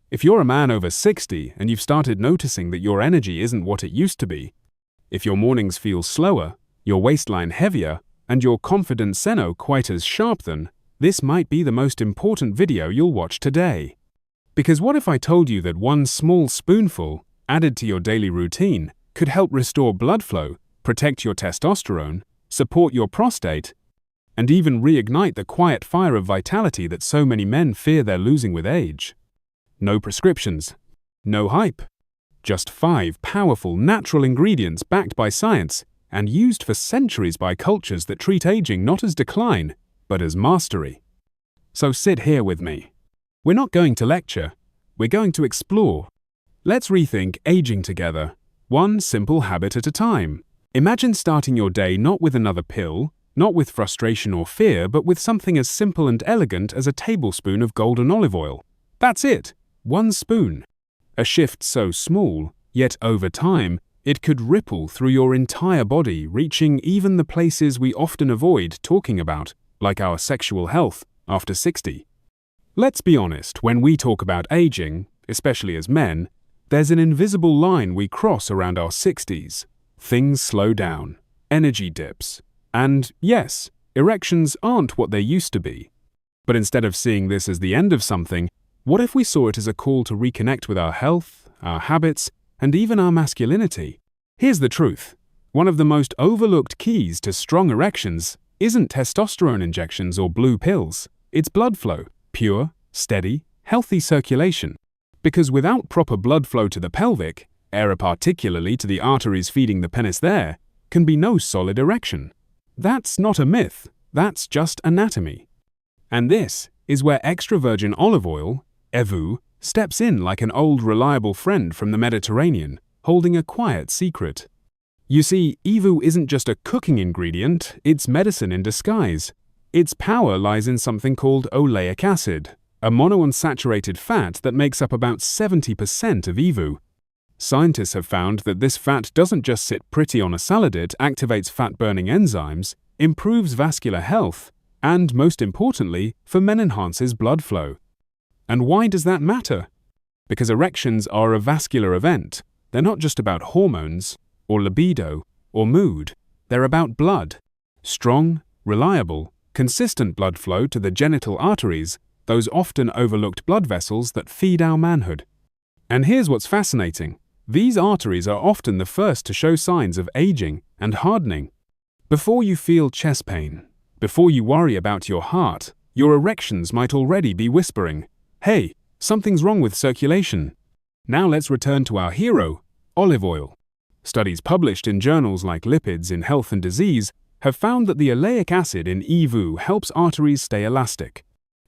If you're a man over 60 and you've started noticing that your energy isn't what it used to be, if your mornings feel slower, your waistline heavier, and your confidence not quite as sharp, then this might be the most important video you'll watch today. Because what if I told you that one small spoonful, added to your daily routine, could help restore blood flow, protect your testosterone, support your prostate, and even reignite the quiet fire of vitality that so many men fear they're losing with age? No prescriptions, no hype, just 5 powerful natural ingredients backed by science and used for centuries by cultures that treat aging not as decline, but as mastery. So sit here with me. We're not going to lecture, we're going to explore. Let's rethink aging together, one simple habit at a time. Imagine starting your day not with another pill, not with frustration or fear, but with something as simple and elegant as a tablespoon of golden olive oil. That's it, 1 spoon. A shift so small, yet over time, it could ripple through your entire body, reaching even the places we often avoid talking about, like our sexual health after 60. Let's be honest, when we talk about aging, especially as men, there's an invisible line we cross around our 60s. Things slow down, energy dips, and yes, erections aren't what they used to be. But instead of seeing this as the end of something, what if we saw it as a call to reconnect with our health, our habits, and even our masculinity? Here's the truth. One of the most overlooked keys to strong erections isn't testosterone injections or blue pills. It's blood flow, pure, steady, healthy circulation. Because without proper blood flow to the pelvic, particularly to the arteries feeding the penis, there can be no solid erection. That's not a myth, that's just anatomy. And this is where extra virgin olive oil, EVOO, steps in like an old reliable friend from the Mediterranean, holding a quiet secret. You see, EVOO isn't just a cooking ingredient, it's medicine in disguise. Its power lies in something called oleic acid, a monounsaturated fat that makes up about 70% of EVOO. Scientists have found that this fat doesn't just sit pretty on a salad, it activates fat-burning enzymes, improves vascular health, and, most importantly, for men enhances blood flow. And why does that matter? Because erections are a vascular event. They're not just about hormones, or libido, or mood. They're about blood. Strong, reliable, consistent blood flow to the genital arteries, those often overlooked blood vessels that feed our manhood. And here's what's fascinating. These arteries are often the first to show signs of aging and hardening. Before you feel chest pain, before you worry about your heart, your erections might already be whispering, "Hey, something's wrong with circulation." Now let's return to our hero, olive oil. Studies published in journals like Lipids in Health and Disease have found that the oleic acid in EVOO helps arteries stay elastic.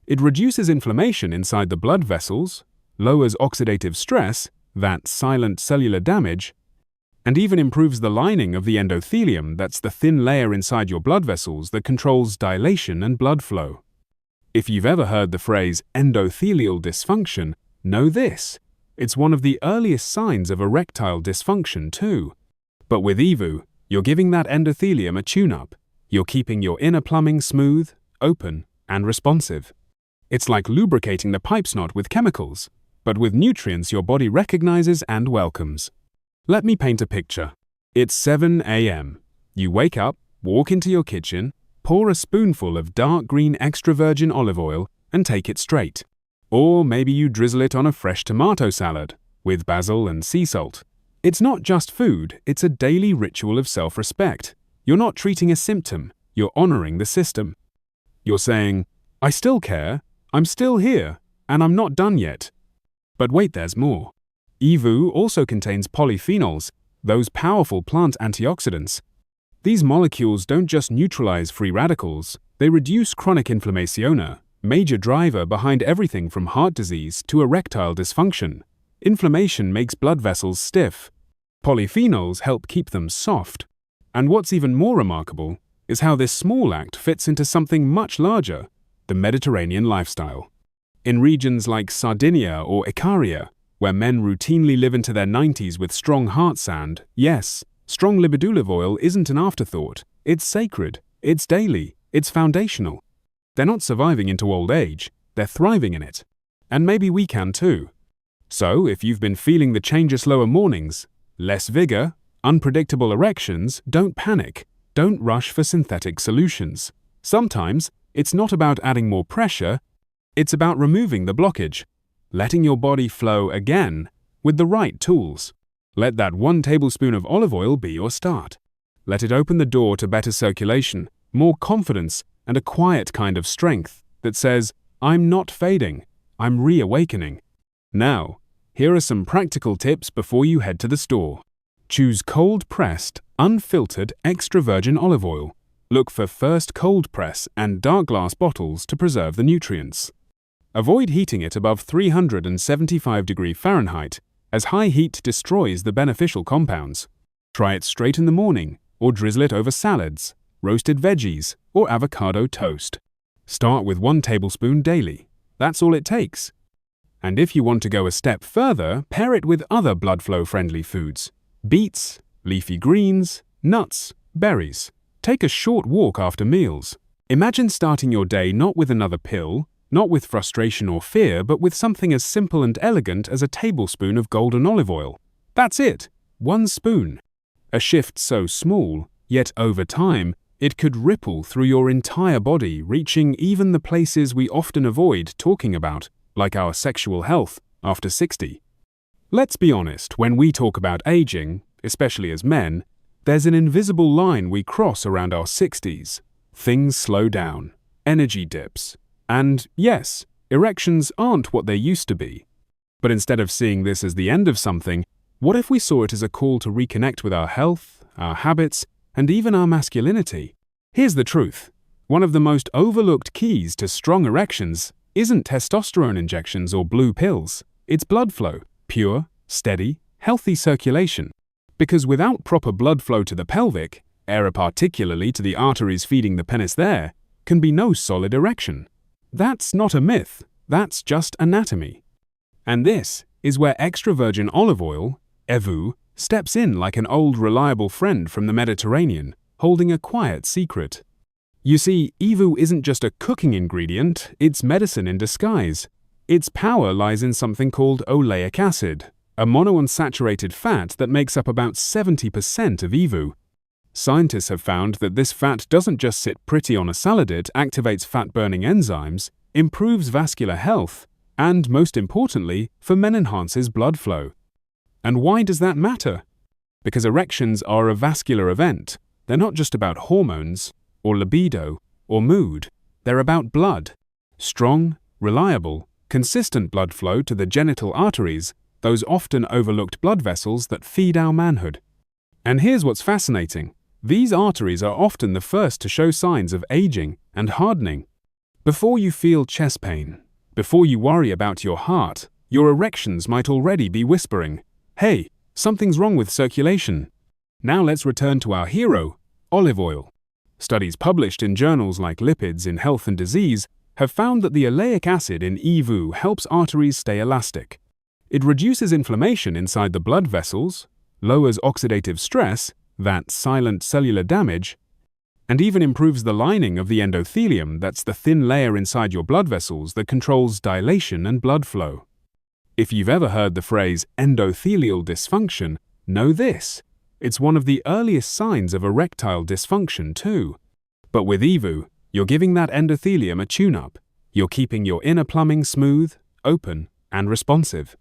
It reduces inflammation inside the blood vessels, lowers oxidative stress, that silent cellular damage, and even improves the lining of the endothelium, that's the thin layer inside your blood vessels that controls dilation and blood flow. If you've ever heard the phrase endothelial dysfunction, know this. It's one of the earliest signs of erectile dysfunction too. But with EVOO, you're giving that endothelium a tune-up. You're keeping your inner plumbing smooth, open, and responsive. It's like lubricating the pipe knot with chemicals, but with nutrients your body recognizes and welcomes. Let me paint a picture. It's 7 a.m. You wake up, walk into your kitchen, pour a spoonful of dark green extra virgin olive oil, and take it straight. Or maybe you drizzle it on a fresh tomato salad, with basil and sea salt. It's not just food, it's a daily ritual of self-respect. You're not treating a symptom, you're honoring the system. You're saying, "I still care, I'm still here, and I'm not done yet." But wait, there's more. EVOO also contains polyphenols, those powerful plant antioxidants. These molecules don't just neutralize free radicals, they reduce chronic inflammation, major driver behind everything from heart disease to erectile dysfunction. Inflammation makes blood vessels stiff. Polyphenols help keep them soft. And what's even more remarkable is how this small act fits into something much larger, the Mediterranean lifestyle. In regions like Sardinia or Icaria, where men routinely live into their 90s with strong heart sand, yes, strong libidinous oil isn't an afterthought. It's sacred, it's daily, it's foundational. They're not surviving into old age, they're thriving in it. And maybe we can too. So, if you've been feeling the change of slower mornings, less vigor, unpredictable erections, don't panic. Don't rush for synthetic solutions. Sometimes, it's not about adding more pressure, it's about removing the blockage, letting your body flow again with the right tools. Let that 1 tablespoon of olive oil be your start. Let it open the door to better circulation, more confidence, and a quiet kind of strength that says, I'm not fading, I'm reawakening. Now, here are some practical tips before you head to the store. Choose cold-pressed, unfiltered extra virgin olive oil. Look for first cold press and dark glass bottles to preserve the nutrients. Avoid heating it above 375 degrees Fahrenheit, as high heat destroys the beneficial compounds. Try it straight in the morning, or drizzle it over salads, roasted veggies, or avocado toast. Start with 1 tablespoon daily. That's all it takes. And if you want to go a step further, pair it with other blood flow-friendly foods. Beets, leafy greens, nuts, berries. Take a short walk after meals. Imagine starting your day not with another pill, not with frustration or fear, but with something as simple and elegant as a tablespoon of golden olive oil. That's it, 1 spoon. A shift so small, yet over time, it could ripple through your entire body, reaching even the places we often avoid talking about, like our sexual health after 60. Let's be honest, when we talk about aging, especially as men, there's an invisible line we cross around our 60s. Things slow down, energy dips, and yes, erections aren't what they used to be. But instead of seeing this as the end of something, what if we saw it as a call to reconnect with our health, our habits, and even our masculinity? Here's the truth. One of the most overlooked keys to strong erections isn't testosterone injections or blue pills. It's blood flow. Pure, steady, healthy circulation. Because without proper blood flow to the pelvic, particularly to the arteries feeding the penis there, can be no solid erection. That's not a myth, that's just anatomy. And this is where extra virgin olive oil, EVOO, steps in like an old reliable friend from the Mediterranean, holding a quiet secret. You see, EVOO isn't just a cooking ingredient, it's medicine in disguise. Its power lies in something called oleic acid, a monounsaturated fat that makes up about 70% of EVOO. Scientists have found that this fat doesn't just sit pretty on a salad, it activates fat-burning enzymes, improves vascular health, and, most importantly, for men enhances blood flow. And why does that matter? Because erections are a vascular event. They're not just about hormones, or libido, or mood. They're about blood. Strong, reliable, consistent blood flow to the genital arteries, those often overlooked blood vessels that feed our manhood. And here's what's fascinating. These arteries are often the first to show signs of aging and hardening. Before you feel chest pain, before you worry about your heart, your erections might already be whispering, "Hey, something's wrong with circulation." Now let's return to our hero, olive oil. Studies published in journals like Lipids in Health and Disease have found that the oleic acid in EVOO helps arteries stay elastic. It reduces inflammation inside the blood vessels, lowers oxidative stress, that silent cellular damage, and even improves the lining of the endothelium, that's the thin layer inside your blood vessels that controls dilation and blood flow. If you've ever heard the phrase endothelial dysfunction, know this. It's one of the earliest signs of erectile dysfunction too. But with EVOO, you're giving that endothelium a tune-up. You're keeping your inner plumbing smooth, open, and responsive.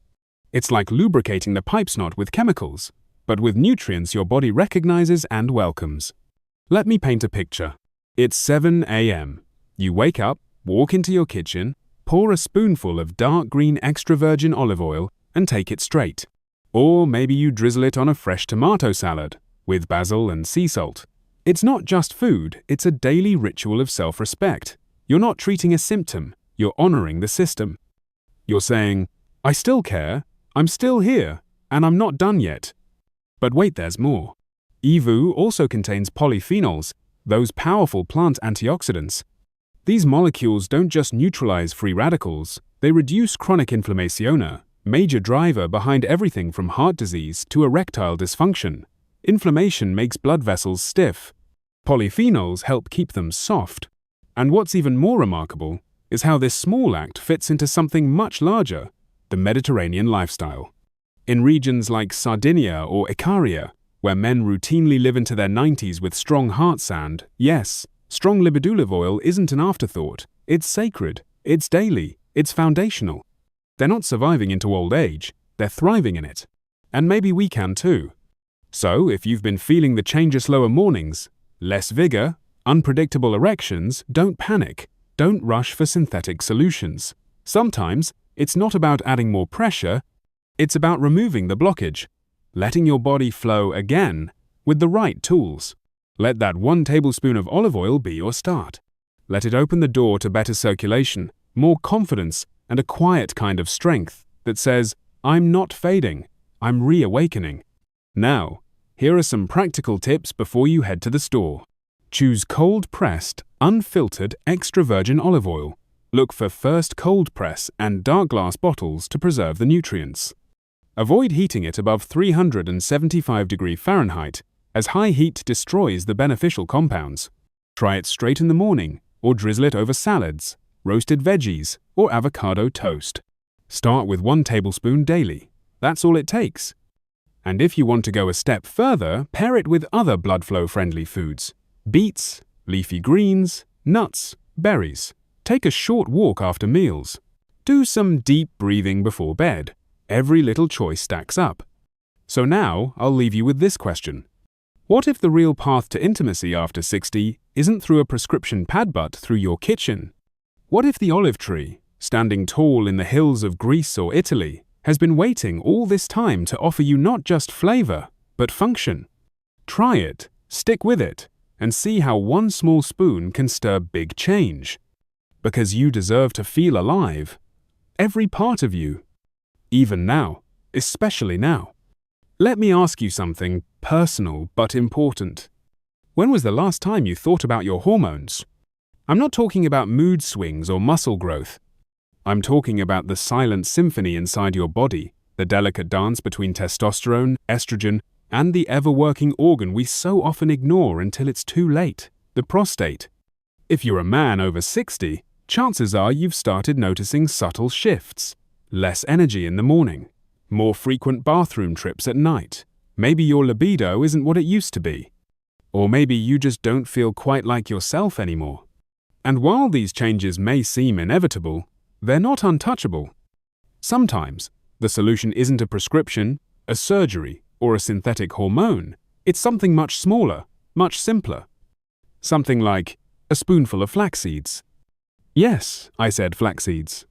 It's like lubricating the pipe knot with chemicals, but with nutrients your body recognizes and welcomes. Let me paint a picture. It's 7 a.m. You wake up, walk into your kitchen, pour a spoonful of dark green extra virgin olive oil, and take it straight. Or maybe you drizzle it on a fresh tomato salad, with basil and sea salt. It's not just food, it's a daily ritual of self-respect. You're not treating a symptom, you're honoring the system. You're saying, I still care, I'm still here, and I'm not done yet. But wait, there's more. EVOO also contains polyphenols, those powerful plant antioxidants. These molecules don't just neutralize free radicals, they reduce chronic inflammation, major driver behind everything from heart disease to erectile dysfunction. Inflammation makes blood vessels stiff. Polyphenols help keep them soft. And what's even more remarkable is how this small act fits into something much larger, the Mediterranean lifestyle. In regions like Sardinia or Icaria, where men routinely live into their 90s with strong heart sound, yes, strong libidinous oil isn't an afterthought. It's sacred, it's daily, it's foundational. They're not surviving into old age, they're thriving in it. And maybe we can too. So, if you've been feeling the change of slower mornings, less vigor, unpredictable erections, don't panic. Don't rush for synthetic solutions. Sometimes, it's not about adding more pressure, it's about removing the blockage, letting your body flow again with the right tools. Let that 1 tablespoon of olive oil be your start. Let it open the door to better circulation, more confidence, and a quiet kind of strength that says, I'm not fading, I'm reawakening. Now, here are some practical tips before you head to the store. Choose cold-pressed, unfiltered extra virgin olive oil. Look for first cold press and dark glass bottles to preserve the nutrients. Avoid heating it above 375 degrees Fahrenheit, as high heat destroys the beneficial compounds. Try it straight in the morning, or drizzle it over salads, roasted veggies, or avocado toast. Start with 1 tablespoon daily. That's all it takes. And if you want to go a step further, pair it with other blood flow-friendly foods. Beets, leafy greens, nuts, berries. Take a short walk after meals. Do some deep breathing before bed. Every little choice stacks up. So now, I'll leave you with this question. What if the real path to intimacy after 60 isn't through a prescription pad but through your kitchen? What if the olive tree, standing tall in the hills of Greece or Italy, has been waiting all this time to offer you not just flavor, but function? Try it, stick with it, and see how 1 small spoon can stir big change. Because you deserve to feel alive. Every part of you. Even now, especially now. Let me ask you something personal but important. When was the last time you thought about your hormones? I'm not talking about mood swings or muscle growth. I'm talking about the silent symphony inside your body, the delicate dance between testosterone, estrogen, and the ever-working organ we so often ignore until it's too late, the prostate. If you're a man over 60, chances are you've started noticing subtle shifts. Less energy in the morning, more frequent bathroom trips at night. Maybe your libido isn't what it used to be. Or maybe you just don't feel quite like yourself anymore. And while these changes may seem inevitable, they're not untouchable. Sometimes, the solution isn't a prescription, a surgery, or a synthetic hormone. It's something much smaller, much simpler. Something like a spoonful of flax seeds. Yes, I said flax seeds.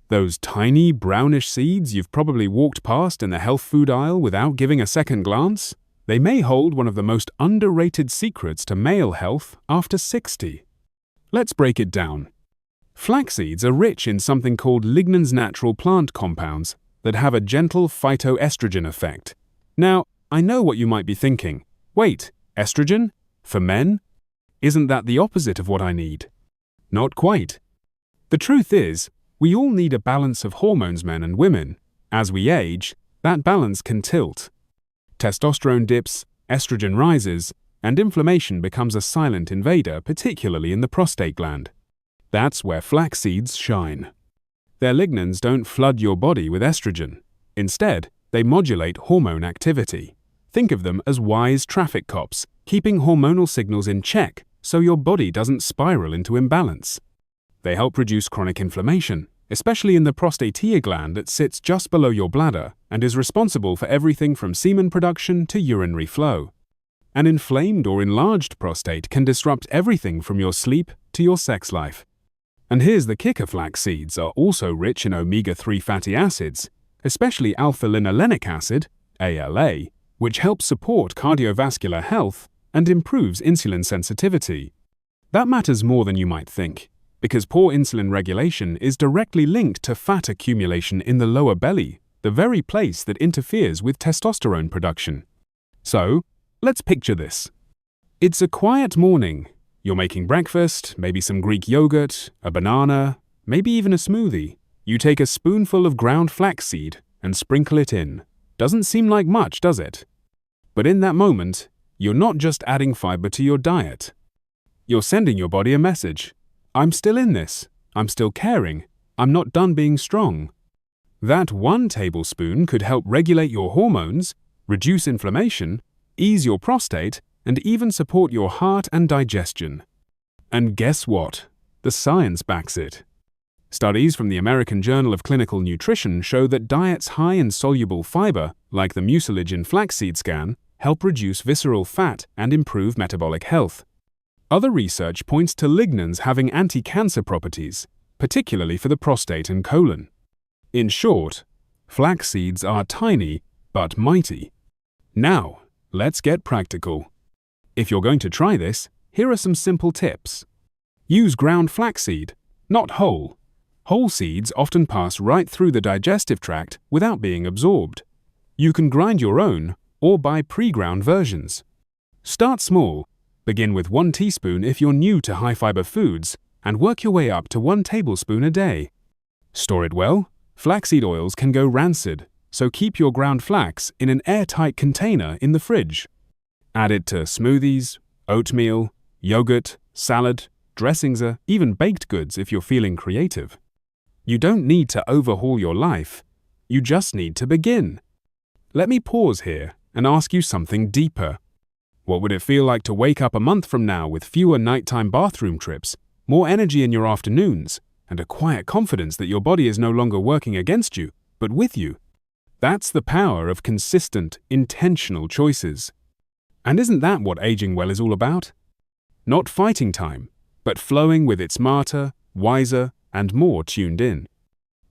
Those tiny, brownish seeds you've probably walked past in the health food aisle without giving a second glance, they may hold one of the most underrated secrets to male health after 60. Let's break it down. Flax seeds are rich in something called lignans natural plant compounds that have a gentle phytoestrogen effect. Now, I know what you might be thinking. Wait, estrogen? For men? Isn't that the opposite of what I need? Not quite. The truth is, we all need a balance of hormones, men and women. As we age, that balance can tilt. Testosterone dips, estrogen rises, and inflammation becomes a silent invader, particularly in the prostate gland. That's where flax seeds shine. Their lignans don't flood your body with estrogen. Instead, they modulate hormone activity. Think of them as wise traffic cops, keeping hormonal signals in check so your body doesn't spiral into imbalance. They help reduce chronic inflammation, especially in the prostate gland that sits just below your bladder and is responsible for everything from semen production to urinary flow. An inflamed or enlarged prostate can disrupt everything from your sleep to your sex life. And here's the kicker: flax seeds are also rich in omega-3 fatty acids, especially alpha-linolenic acid, ALA, which helps support cardiovascular health and improves insulin sensitivity. That matters more than you might think, because poor insulin regulation is directly linked to fat accumulation in the lower belly, the very place that interferes with testosterone production. So, let's picture this. It's a quiet morning. You're making breakfast, maybe some Greek yogurt, a banana, maybe even a smoothie. You take a spoonful of ground flaxseed and sprinkle it in. Doesn't seem like much, does it? But in that moment, you're not just adding fiber to your diet. You're sending your body a message. I'm still in this. I'm still caring. I'm not done being strong. That 1 tablespoon could help regulate your hormones, reduce inflammation, ease your prostate, and even support your heart and digestion. And guess what? The science backs it. Studies from the American Journal of Clinical Nutrition show that diets high in soluble fiber, like the mucilage in flaxseed scan, help reduce visceral fat and improve metabolic health. Other research points to lignans having anti-cancer properties, particularly for the prostate and colon. In short, flax seeds are tiny but mighty. Now, let's get practical. If you're going to try this, here are some simple tips. Use ground flaxseed, not whole. Whole seeds often pass right through the digestive tract without being absorbed. You can grind your own or buy pre-ground versions. Start small. Begin with 1 teaspoon if you're new to high-fiber foods, and work your way up to 1 tablespoon a day. Store it well. Flaxseed oils can go rancid, so keep your ground flax in an airtight container in the fridge. Add it to smoothies, oatmeal, yogurt, salad, dressings, or even baked goods if you're feeling creative. You don't need to overhaul your life. You just need to begin. Let me pause here and ask you something deeper. What would it feel like to wake up a month from now with fewer nighttime bathroom trips, more energy in your afternoons, and a quiet confidence that your body is no longer working against you, but with you? That's the power of consistent, intentional choices. And isn't that what aging well is all about? Not fighting time, but flowing with it smarter, wiser, and more tuned in.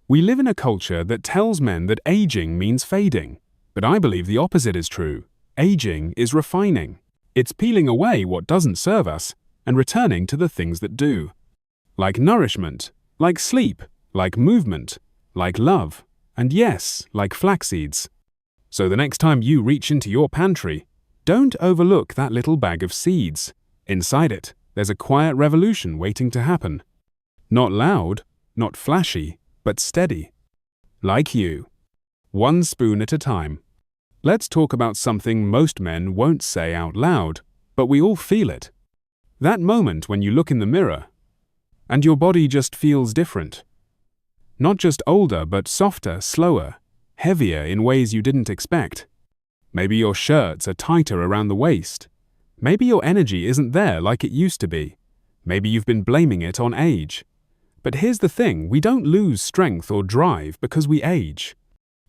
We live in a culture that tells men that aging means fading, but I believe the opposite is true. Aging is refining. It's peeling away what doesn't serve us and returning to the things that do. Like nourishment, like sleep, like movement, like love, and yes, like flax seeds. So the next time you reach into your pantry, don't overlook that little bag of seeds. Inside it, there's a quiet revolution waiting to happen. Not loud, not flashy, but steady. Like you. 1 spoon at a time. Let's talk about something most men won't say out loud, but we all feel it. That moment when you look in the mirror, and your body just feels different. Not just older, but softer, slower, heavier in ways you didn't expect. Maybe your shirts are tighter around the waist. Maybe your energy isn't there like it used to be. Maybe you've been blaming it on age. But here's the thing, we don't lose strength or drive because we age.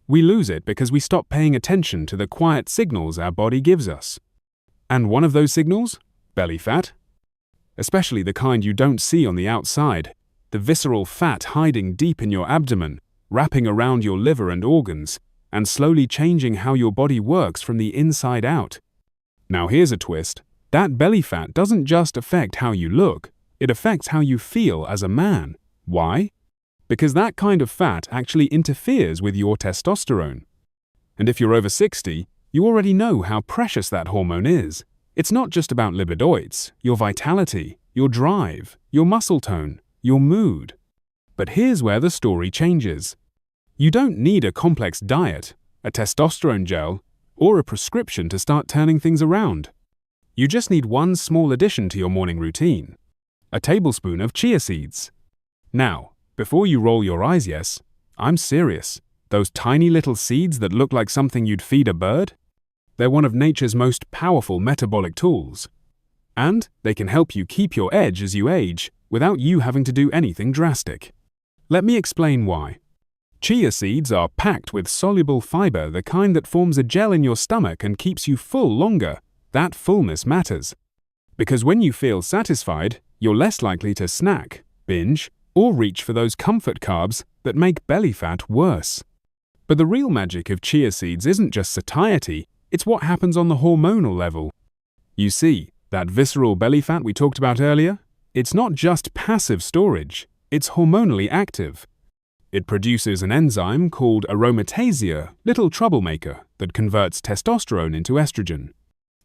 We lose it because we stop paying attention to the quiet signals our body gives us. And one of those signals? Belly fat. Especially the kind you don't see on the outside, the visceral fat hiding deep in your abdomen, wrapping around your liver and organs, and slowly changing how your body works from the inside out. Now here's a twist. That belly fat doesn't just affect how you look, it affects how you feel as a man. Why? Because that kind of fat actually interferes with your testosterone. And if you're over 60, you already know how precious that hormone is. It's not just about libidoids, your vitality, your drive, your muscle tone, your mood. But here's where the story changes. You don't need a complex diet, a testosterone gel, or a prescription to start turning things around. You just need 1 small addition to your morning routine. A tablespoon of chia seeds. Now, before you roll your eyes, yes, I'm serious. Those tiny little seeds that look like something you'd feed a bird? They're one of nature's most powerful metabolic tools. And they can help you keep your edge as you age without you having to do anything drastic. Let me explain why. Chia seeds are packed with soluble fiber, the kind that forms a gel in your stomach and keeps you full longer. That fullness matters. Because when you feel satisfied, you're less likely to snack, binge, or reach for those comfort carbs that make belly fat worse. But the real magic of chia seeds isn't just satiety, it's what happens on the hormonal level. You see, that visceral belly fat we talked about earlier? It's not just passive storage, it's hormonally active. It produces an enzyme called aromatase, little troublemaker, that converts testosterone into estrogen.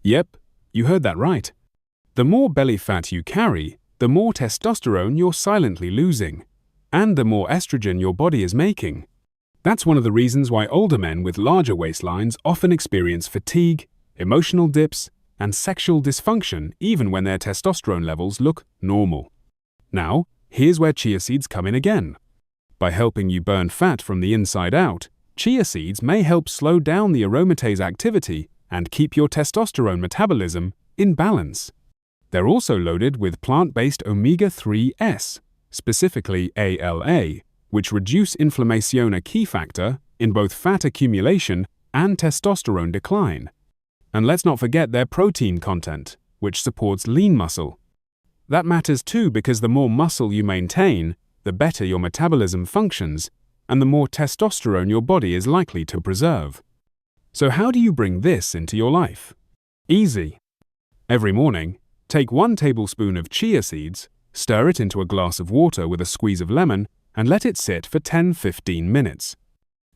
Yep, you heard that right. The more belly fat you carry, the more testosterone you're silently losing, and the more estrogen your body is making. That's one of the reasons why older men with larger waistlines often experience fatigue, emotional dips, and sexual dysfunction even when their testosterone levels look normal. Now, here's where chia seeds come in again. By helping you burn fat from the inside out, chia seeds may help slow down the aromatase activity and keep your testosterone metabolism in balance. They're also loaded with plant-based omega-3s, specifically ALA, which reduce inflammation, a key factor in both fat accumulation and testosterone decline. And let's not forget their protein content, which supports lean muscle. That matters too because the more muscle you maintain, the better your metabolism functions, and the more testosterone your body is likely to preserve. So how do you bring this into your life? Easy. Every morning, take 1 tablespoon of chia seeds, stir it into a glass of water with a squeeze of lemon, and let it sit for 10–15 minutes.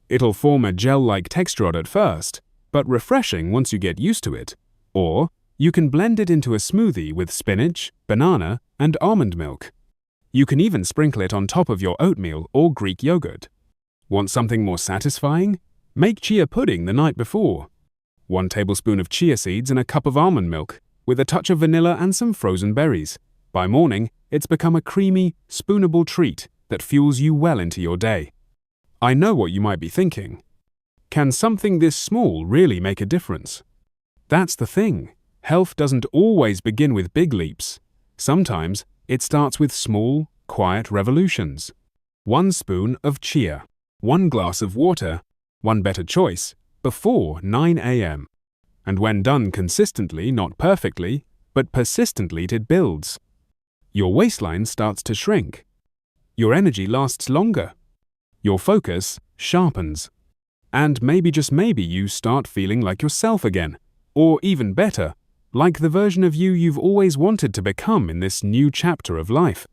It'll form a gel-like texture at first, but refreshing once you get used to it. Or you can blend it into a smoothie with spinach, banana, and almond milk. You can even sprinkle it on top of your oatmeal or Greek yogurt. Want something more satisfying? Make chia pudding the night before. 1 tablespoon of chia seeds and a cup of almond milk, with a touch of vanilla and some frozen berries. By morning, it's become a creamy, spoonable treat that fuels you well into your day. I know what you might be thinking. Can something this small really make a difference? That's the thing. Health doesn't always begin with big leaps. Sometimes it starts with small, quiet revolutions. 1 spoon of chia, 1 glass of water, one better choice, before 9 a.m. And when done consistently, not perfectly, but persistently, it builds. Your waistline starts to shrink. Your energy lasts longer. Your focus sharpens. And maybe, just maybe, you start feeling like yourself again. Or even better, like the version of you you've always wanted to become in this new chapter of life.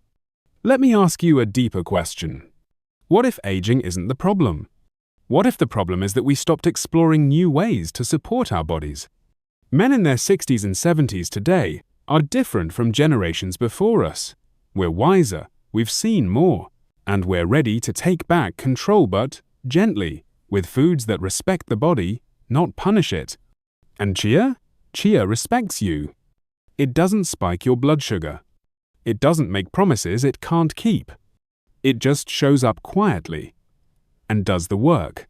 Let me ask you a deeper question. What if aging isn't the problem? What if the problem is that we stopped exploring new ways to support our bodies? Men in their 60s and 70s today are different from generations before us. We're wiser, we've seen more, and we're ready to take back control, but gently, with foods that respect the body, not punish it. And chia? Chia respects you. It doesn't spike your blood sugar. It doesn't make promises it can't keep. It just shows up quietly and does the work.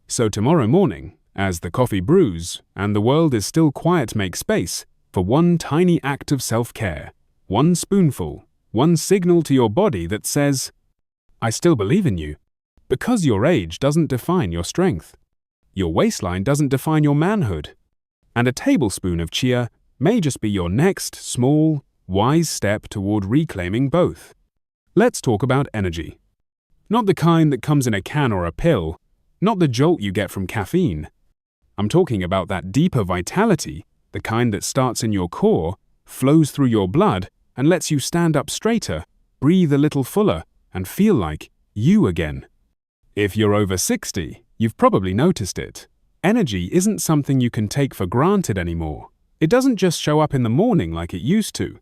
So tomorrow morning, as the coffee brews and the world is still quiet, make space for 1 tiny act of self-care, 1 spoonful, 1 signal to your body that says, I still believe in you. Because your age doesn't define your strength. Your waistline doesn't define your manhood. And a tablespoon of chia may just be your next small, wise step toward reclaiming both. Let's talk about energy. Not the kind that comes in a can or a pill, not the jolt you get from caffeine. I'm talking about that deeper vitality, the kind that starts in your core, flows through your blood, and lets you stand up straighter, breathe a little fuller, and feel like you again. If you're over 60, you've probably noticed it. Energy isn't something you can take for granted anymore. It doesn't just show up in the morning like it used to.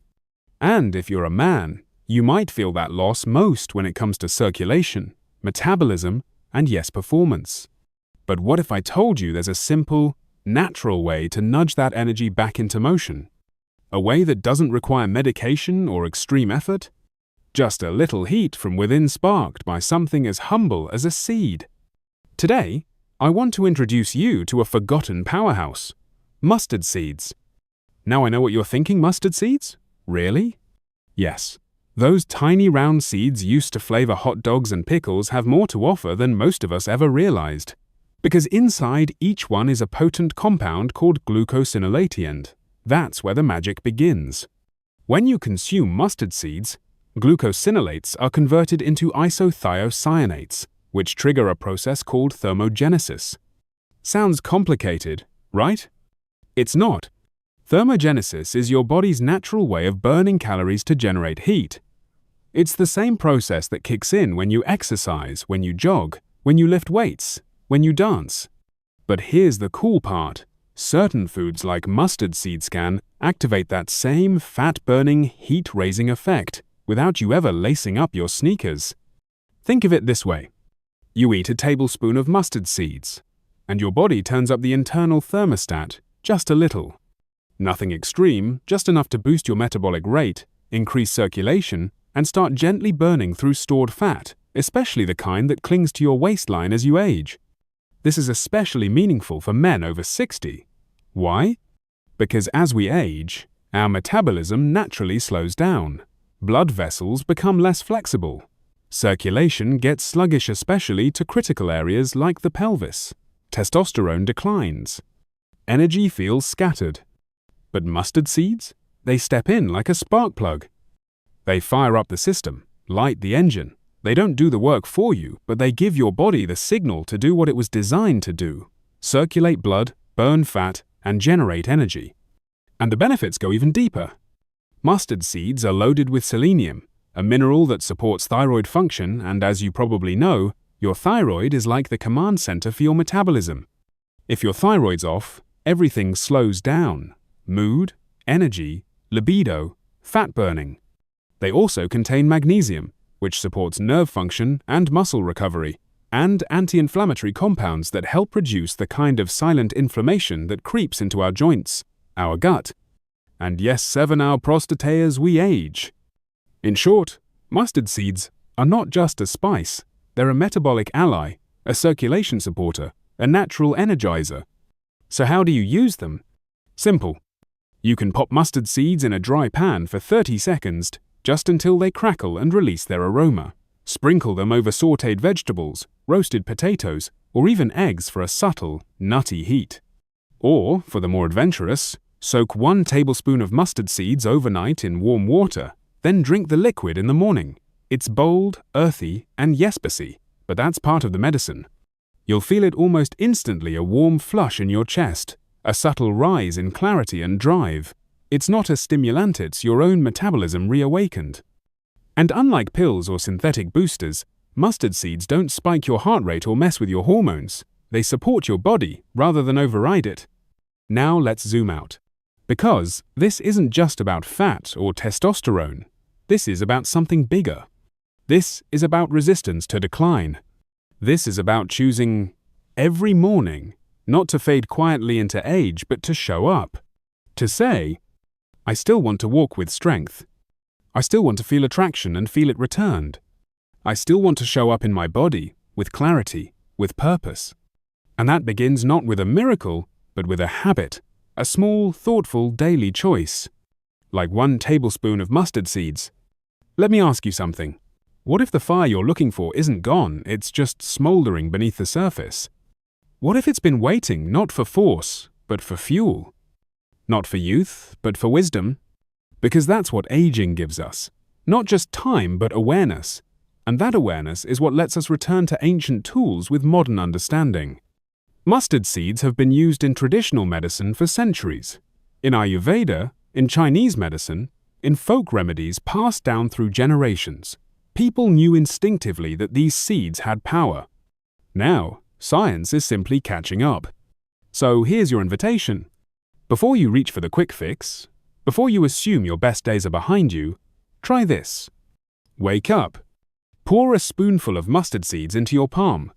And if you're a man, you might feel that loss most when it comes to circulation, metabolism, and yes, performance. But what if I told you there's a simple, natural way to nudge that energy back into motion? A way that doesn't require medication or extreme effort? Just a little heat from within sparked by something as humble as a seed. Today, I want to introduce you to a forgotten powerhouse, mustard seeds. Now I know what you're thinking, mustard seeds? Really? Yes. Those tiny round seeds used to flavor hot dogs and pickles have more to offer than most of us ever realized. Because inside each one is a potent compound called glucosinolate, and that's where the magic begins. When you consume mustard seeds, glucosinolates are converted into isothiocyanates, which trigger a process called thermogenesis. Sounds complicated, right? It's not. Thermogenesis is your body's natural way of burning calories to generate heat. It's the same process that kicks in when you exercise, when you jog, when you lift weights, when you dance. But here's the cool part. Certain foods like mustard seeds can activate that same fat-burning, heat-raising effect without you ever lacing up your sneakers. Think of it this way. You eat a tablespoon of mustard seeds, and your body turns up the internal thermostat just a little. Nothing extreme, just enough to boost your metabolic rate, increase circulation, and start gently burning through stored fat, especially the kind that clings to your waistline as you age. This is especially meaningful for men over 60. Why? Because as we age, our metabolism naturally slows down. Blood vessels become less flexible. Circulation gets sluggish, especially to critical areas like the pelvis. Testosterone declines. Energy feels scattered. But mustard seeds? They step in like a spark plug. They fire up the system, light the engine. They don't do the work for you, but they give your body the signal to do what it was designed to do: circulate blood, burn fat, and generate energy. And the benefits go even deeper. Mustard seeds are loaded with selenium, a mineral that supports thyroid function, and as you probably know, your thyroid is like the command center for your metabolism. If your thyroid's off, everything slows down: mood, energy, libido, fat burning. They also contain magnesium, which supports nerve function and muscle recovery, and anti-inflammatory compounds that help reduce the kind of silent inflammation that creeps into our joints, our gut, and yes, 7 our prostate as we age. In short, mustard seeds are not just a spice, they're a metabolic ally, a circulation supporter, a natural energizer. So how do you use them? Simple. You can pop mustard seeds in a dry pan for 30 seconds, just until they crackle and release their aroma. Sprinkle them over sautéed vegetables, roasted potatoes, or even eggs for a subtle, nutty heat. Or, for the more adventurous, soak 1 tablespoon of mustard seeds overnight in warm water, then drink the liquid in the morning. It's bold, earthy, and spicy, but that's part of the medicine. You'll feel it almost instantly: a warm flush in your chest, a subtle rise in clarity and drive. It's not a stimulant, it's your own metabolism reawakened. And unlike pills or synthetic boosters, mustard seeds don't spike your heart rate or mess with your hormones. They support your body rather than override it. Now let's zoom out. Because this isn't just about fat or testosterone. This is about something bigger. This is about resistance to decline. This is about choosing every morning not to fade quietly into age, but to show up. To say, I still want to walk with strength. I still want to feel attraction and feel it returned. I still want to show up in my body with clarity, with purpose. And that begins not with a miracle, but with a habit, a small, thoughtful daily choice. Like 1 tablespoon of mustard seeds. Let me ask you something. What if the fire you're looking for isn't gone, it's just smoldering beneath the surface? What if it's been waiting not for force, but for fuel? Not for youth, but for wisdom? Because that's what aging gives us. Not just time, but awareness. And that awareness is what lets us return to ancient tools with modern understanding. Mustard seeds have been used in traditional medicine for centuries. In Ayurveda, in Chinese medicine, in folk remedies passed down through generations. People knew instinctively that these seeds had power. Now, science is simply catching up. So here's your invitation. Before you reach for the quick fix, before you assume your best days are behind you, try this. Wake up. Pour a spoonful of mustard seeds into your palm.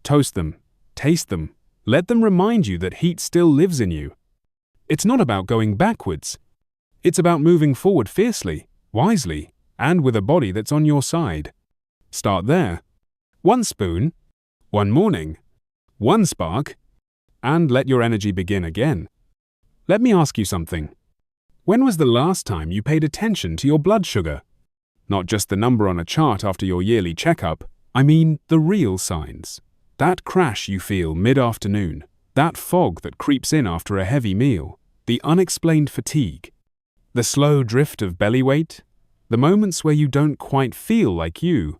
Toast them. Taste them. Let them remind you that heat still lives in you. It's not about going backwards. It's about moving forward fiercely, wisely, and with a body that's on your side. Start there. 1 spoon, 1 morning, 1 spark, and let your energy begin again. Let me ask you something. When was the last time you paid attention to your blood sugar? Not just the number on a chart after your yearly checkup, I mean the real signs. That crash you feel mid-afternoon, that fog that creeps in after a heavy meal, the unexplained fatigue, the slow drift of belly weight, the moments where you don't quite feel like you.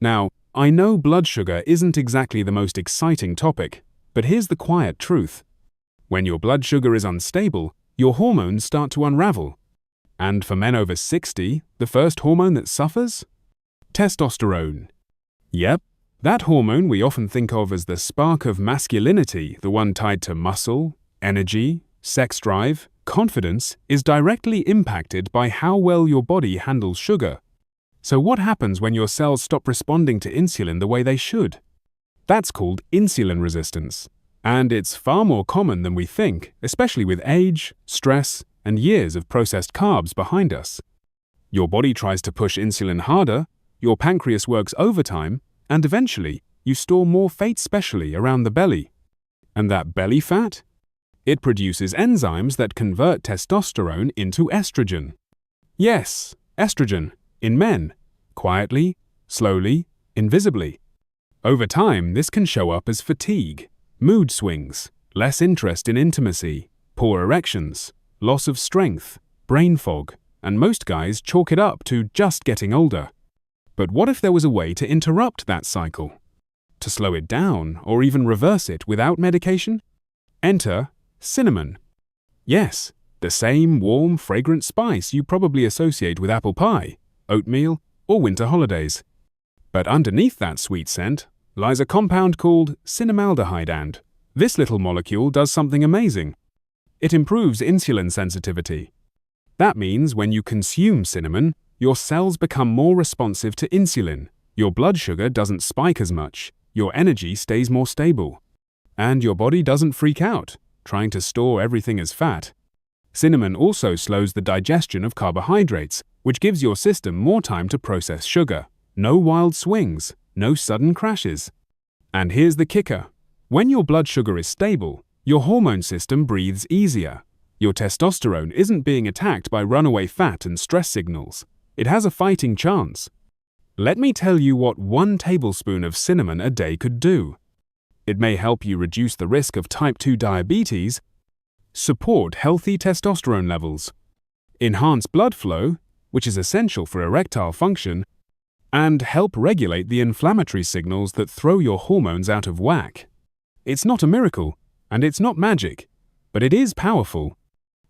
Now, I know blood sugar isn't exactly the most exciting topic, but here's the quiet truth. When your blood sugar is unstable, your hormones start to unravel. And for men over 60, the first hormone that suffers? Testosterone. Yep, that hormone we often think of as the spark of masculinity, the one tied to muscle, energy, sex drive, confidence, is directly impacted by how well your body handles sugar. So what happens when your cells stop responding to insulin the way they should? That's called insulin resistance. And it's far more common than we think, especially with age, stress, and years of processed carbs behind us. Your body tries to push insulin harder, your pancreas works overtime, and eventually, you store more fat specially around the belly. And that belly fat? It produces enzymes that convert testosterone into estrogen. Yes, estrogen, in men, quietly, slowly, invisibly. Over time, this can show up as fatigue, mood swings, less interest in intimacy, poor erections, loss of strength, brain fog, and most guys chalk it up to just getting older. But what if there was a way to interrupt that cycle? To slow it down or even reverse it without medication? Enter cinnamon. Yes, the same warm, fragrant spice you probably associate with apple pie, oatmeal, or winter holidays. But underneath that sweet scent lies a compound called cinnamaldehyde, and this little molecule does something amazing. It improves insulin sensitivity. That means when you consume cinnamon, your cells become more responsive to insulin, your blood sugar doesn't spike as much, your energy stays more stable, and your body doesn't freak out, trying to store everything as fat. Cinnamon also slows the digestion of carbohydrates, which gives your system more time to process sugar. No wild swings, no sudden crashes. And here's the kicker. When your blood sugar is stable, your hormone system breathes easier. Your testosterone isn't being attacked by runaway fat and stress signals. It has a fighting chance. Let me tell you what 1 tablespoon of cinnamon a day could do. It may help you reduce the risk of type 2 diabetes, support healthy testosterone levels, enhance blood flow, which is essential for erectile function, and help regulate the inflammatory signals that throw your hormones out of whack. It's not a miracle, and it's not magic, but it is powerful,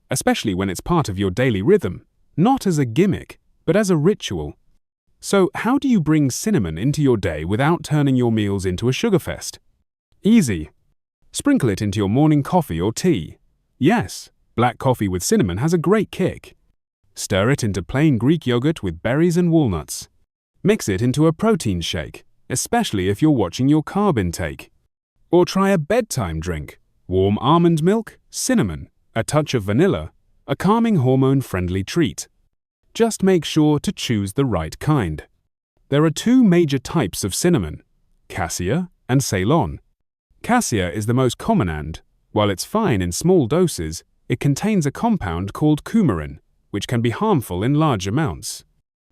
especially when it's part of your daily rhythm, not as a gimmick, but as a ritual. So, how do you bring cinnamon into your day without turning your meals into a sugar fest? Easy. Sprinkle it into your morning coffee or tea. Yes, black coffee with cinnamon has a great kick. Stir it into plain Greek yogurt with berries and walnuts. Mix it into a protein shake, especially if you're watching your carb intake. Or try a bedtime drink. Warm almond milk, cinnamon, a touch of vanilla, a calming hormone-friendly treat. Just make sure to choose the right kind. There are 2 major types of cinnamon, cassia and Ceylon. Cassia is the most common and, while it's fine in small doses, it contains a compound called coumarin, which can be harmful in large amounts.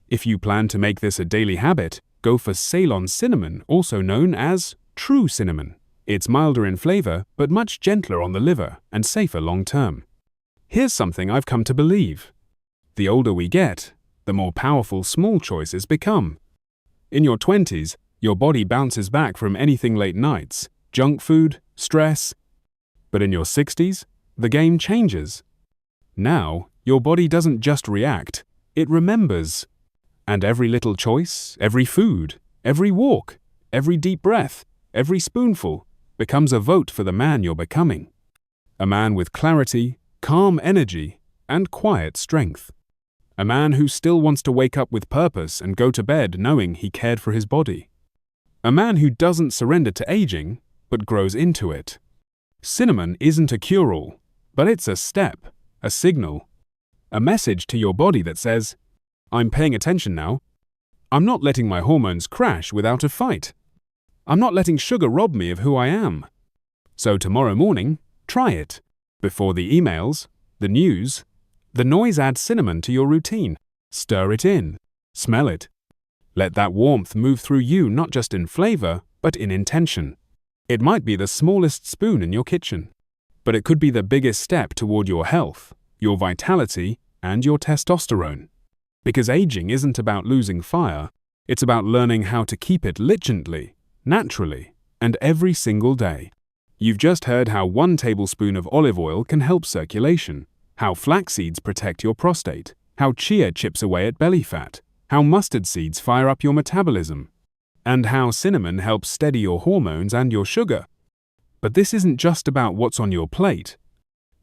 If you plan to make this a daily habit, go for Ceylon cinnamon, also known as true cinnamon. It's milder in flavor, but much gentler on the liver and safer long-term. Here's something I've come to believe. The older we get, the more powerful small choices become. In your 20s, your body bounces back from anything late nights, junk food, stress. But in your 60s, the game changes. Now, your body doesn't just react, it remembers. And every little choice, every food, every walk, every deep breath, every spoonful becomes a vote for the man you're becoming. A man with clarity, calm energy, and quiet strength. A man who still wants to wake up with purpose and go to bed knowing he cared for his body. A man who doesn't surrender to aging, but grows into it. Cinnamon isn't a cure-all, but it's a step, a signal, a message to your body that says, I'm paying attention now. I'm not letting my hormones crash without a fight. I'm not letting sugar rob me of who I am. So tomorrow morning, try it. Before the emails, the news, the noise, add cinnamon to your routine. Stir it in. Smell it. Let that warmth move through you not just in flavor, but in intention. It might be the smallest spoon in your kitchen, but it could be the biggest step toward your health, your vitality, and your testosterone. Because aging isn't about losing fire, it's about learning how to keep it lit gently, naturally, and every single day. You've just heard how 1 tablespoon of olive oil can help circulation, how flaxseeds protect your prostate, how chia chips away at belly fat, how mustard seeds fire up your metabolism, and how cinnamon helps steady your hormones and your sugar. But this isn't just about what's on your plate.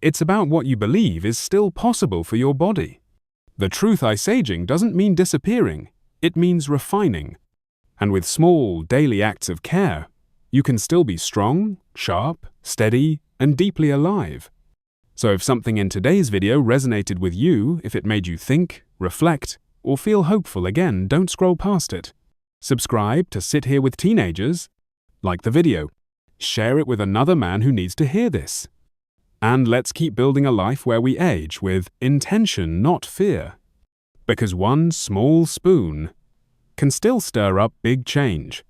It's about what you believe is still possible for your body. The truth aging doesn't mean disappearing, it means refining. And with small, daily acts of care, you can still be strong, sharp, steady, and deeply alive. So if something in today's video resonated with you, if it made you think, reflect, or feel hopeful again, don't scroll past it. Subscribe to Sit Here with Teenagers. Like the video. Share it with another man who needs to hear this. And let's keep building a life where we age with intention, not fear. Because one small spoon can still stir up big change.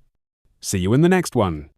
See you in the next one.